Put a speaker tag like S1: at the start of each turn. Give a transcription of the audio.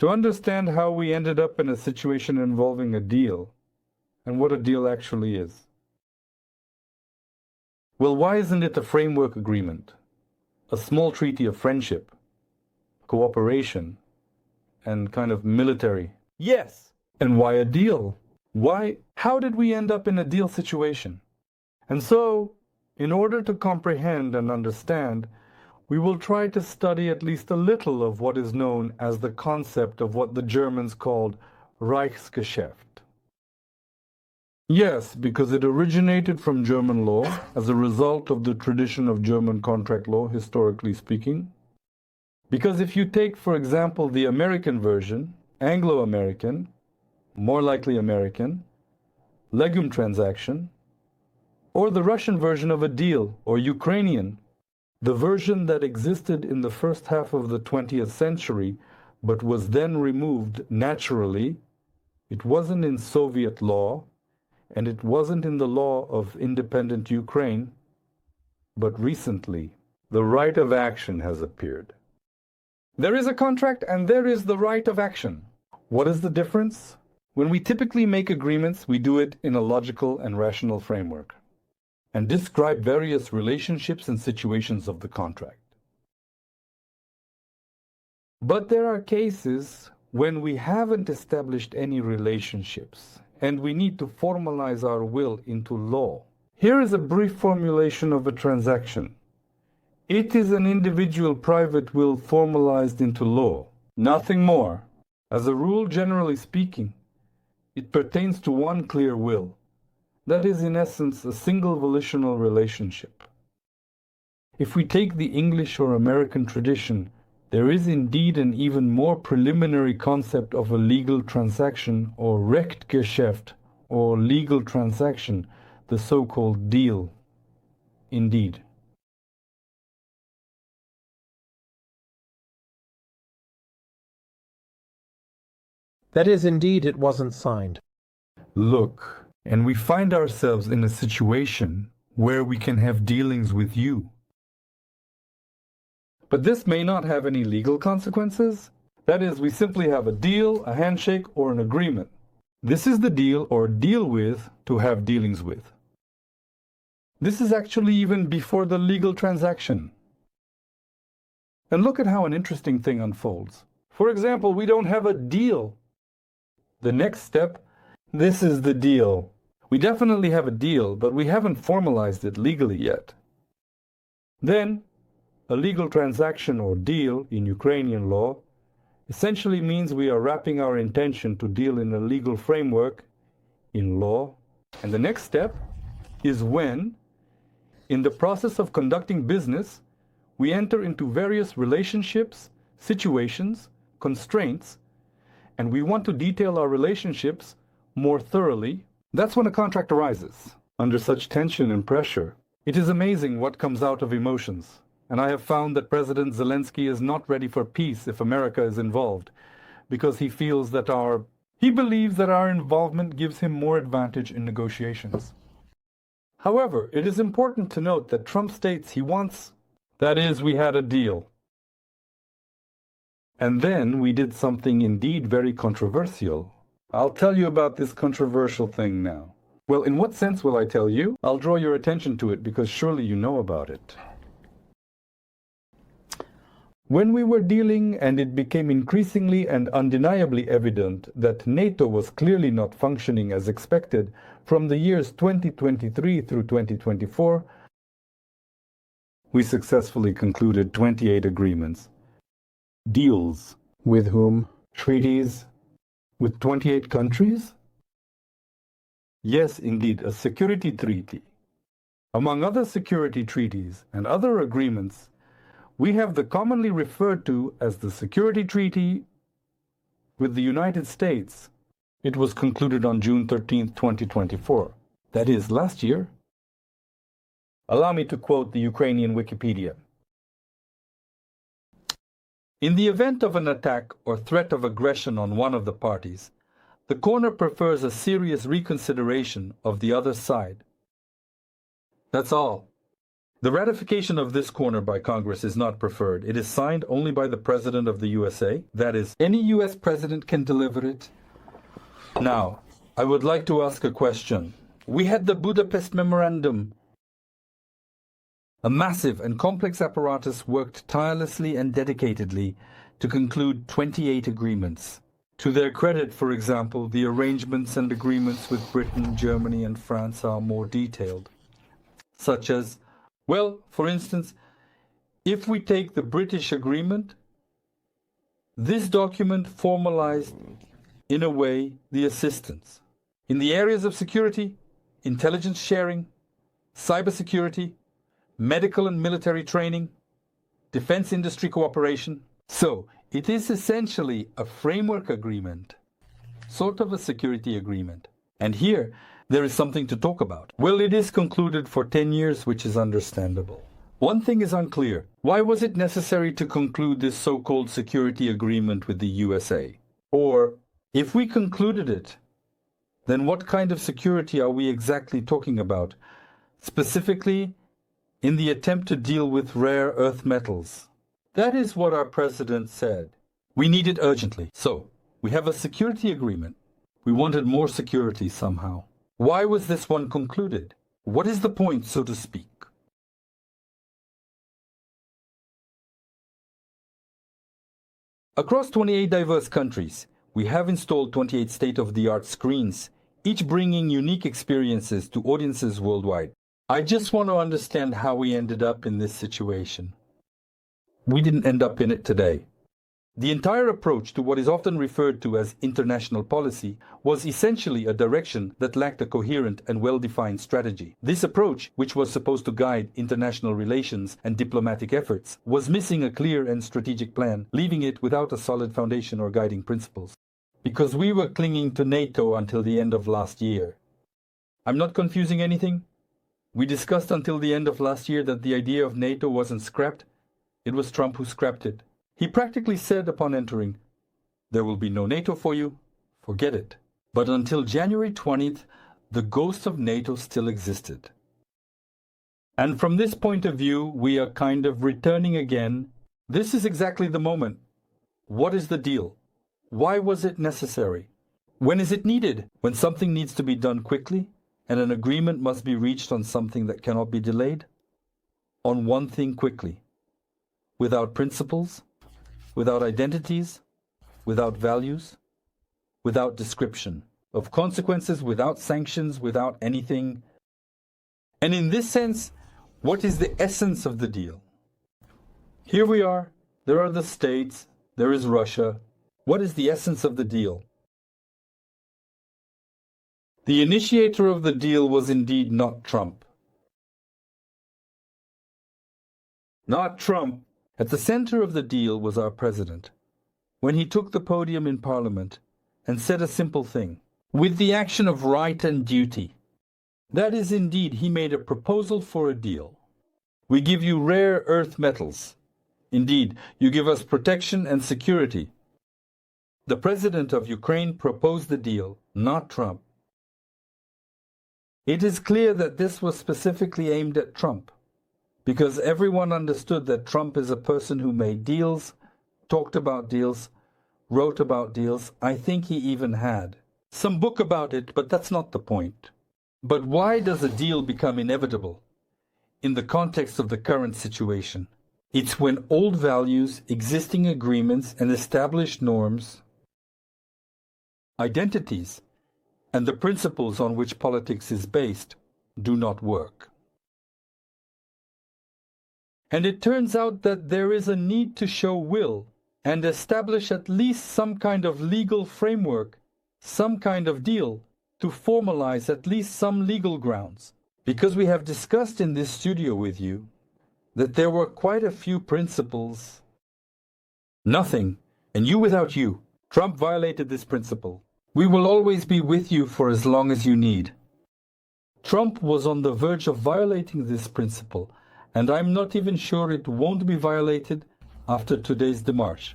S1: to understand how we ended up in a situation involving a deal and what a deal actually is. Well, why isn't it a framework agreement, a small treaty of friendship, cooperation, and kind of military? Yes. And why a deal? Why? How did we end up in a deal situation? And so, in order to comprehend and understand, we will try to study at least a little of what is known as the concept of what the Germans called Reichsgeschäft. Yes, because it originated from German law as a result of the tradition of German contract law, historically speaking. Because if you take, for example, the American version, Anglo-American, more likely American, legume transaction, or the Russian version of a deal, or Ukrainian, the version that existed in the first half of the 20th century, but was then removed naturally, it wasn't in Soviet law, and it wasn't in the law of independent Ukraine, but recently, the right of action has appeared. There is a contract and there is the right of action. What is the difference? When we typically make agreements, we do it in a logical and rational framework and describe various relationships and situations of the contract. But there are cases when we haven't established any relationships and we need to formalize our will into law. Here is a brief formulation of a transaction. It is an individual private will formalized into law, nothing more. As a rule, generally speaking, it pertains to one clear will. That is, in essence, a single volitional relationship. If we take the English or American tradition, there is indeed an even more preliminary concept of a legal transaction, or Rechtsgeschäft, or legal transaction, the so-called deal. Indeed.
S2: That is, indeed, it wasn't signed.
S1: Look, and we find ourselves in a situation where we can have dealings with you. But this may not have any legal consequences. That is, we simply have a deal, a handshake, or an agreement. This is the deal or deal with to have dealings with. This is actually even before the legal transaction. And look at how an interesting thing unfolds. For example, we don't have a deal. The next step, this is the deal. We definitely have a deal, but we haven't formalized it legally yet. Then, a legal transaction or deal in Ukrainian law essentially means we are wrapping our intention to deal in a legal framework, in law. And the next step is when, in the process of conducting business, we enter into various relationships, situations, constraints, and we want to detail our relationships more thoroughly. That's when a contract arises. Under such tension and pressure, it is amazing what comes out of emotions. And I have found that President Zelensky is not ready for peace if America is involved, because he believes that our involvement gives him more advantage in negotiations. However, it is important to note that Trump states he wants, that is, we had a deal. And then we did something indeed very controversial. I'll tell you about this controversial thing now. Well, in what sense will I tell you? I'll draw your attention to it because surely you know about it. When we were dealing and it became increasingly and undeniably evident that NATO was clearly not functioning as expected from the years 2023 through 2024, we successfully concluded 28 agreements. Deals.
S2: With whom?
S1: Treaties. With 28 countries? Yes, indeed, a security treaty. Among other security treaties and other agreements, we have the commonly referred to as the Security Treaty with the United States. It was concluded on June 13, 2024. That is, last year. Allow me to quote the Ukrainian Wikipedia. In the event of an attack or threat of aggression on one of the parties, the corner prefers a serious reconsideration of the other side. That's all. The ratification of this corner by Congress is not preferred. It is signed only by the President of the USA. That is, any US president can deliver it. Now, I would like to ask a question. We had the Budapest Memorandum. A massive and complex apparatus worked tirelessly and dedicatedly to conclude 28 agreements. To their credit, for example, the arrangements and agreements with Britain, Germany, and France are more detailed. Such as, well, for instance, if we take the British agreement, this document formalized, in a way, the assistance in the areas of security, intelligence sharing, cybersecurity, medical and military training, defense industry cooperation. So, it is essentially a framework agreement, sort of a security agreement. And here, there is something to talk about. Well, it is concluded for 10 years, which is understandable. One thing is unclear. Why was it necessary to conclude this so-called security agreement with the USA? Or, if we concluded it, then what kind of security are we exactly talking about? Specifically, in the attempt to deal with rare earth metals. That is what our president said. We need it urgently. So, we have a security agreement. We wanted more security somehow. Why was this one concluded? What is the point, so to speak? Across 28 diverse countries, we have installed 28 state-of-the-art screens, each bringing unique experiences to audiences worldwide. I just want to understand how we ended up in this situation. We didn't end up in it today. The entire approach to what is often referred to as international policy was essentially a direction that lacked a coherent and well-defined strategy. This approach, which was supposed to guide international relations and diplomatic efforts, was missing a clear and strategic plan, leaving it without a solid foundation or guiding principles. Because we were clinging to NATO until the end of last year. I'm not confusing anything. We discussed until the end of last year that the idea of NATO wasn't scrapped. It was Trump who scrapped it. He practically said upon entering, "There will be no NATO for you, forget it." But until January 20th, the ghost of NATO still existed. And from this point of view, we are kind of returning again. This is exactly the moment. What is the deal? Why was it necessary? When is it needed? When something needs to be done quickly, and an agreement must be reached on something that cannot be delayed? On one thing quickly. Without principles, without identities, without values, without description of consequences, without sanctions, without anything. And in this sense, what is the essence of the deal? Here we are, there are the states, there is Russia. What is the essence of the deal? The initiator of the deal was indeed not Trump. Not Trump. At the center of the deal was our president, when he took the podium in Parliament and said a simple thing, with the action of right and duty. That is indeed, he made a proposal for a deal. We give you rare earth metals. Indeed, you give us protection and security. The president of Ukraine proposed the deal, not Trump. It is clear that this was specifically aimed at Trump, because everyone understood that Trump is a person who made deals, talked about deals, wrote about deals. I think he even had some book about it, but that's not the point. But why does a deal become inevitable in the context of the current situation? It's when old values, existing agreements, and established norms, identities, and the principles on which politics is based do not work. And it turns out that there is a need to show will and establish at least some kind of legal framework, some kind of deal, to formalize at least some legal grounds. Because we have discussed in this studio with you that there were quite a few principles. Nothing, and you without you. Trump violated this principle. We will always be with you for as long as you need. Trump was on the verge of violating this principle, and I'm not even sure it won't be violated after today's démarche.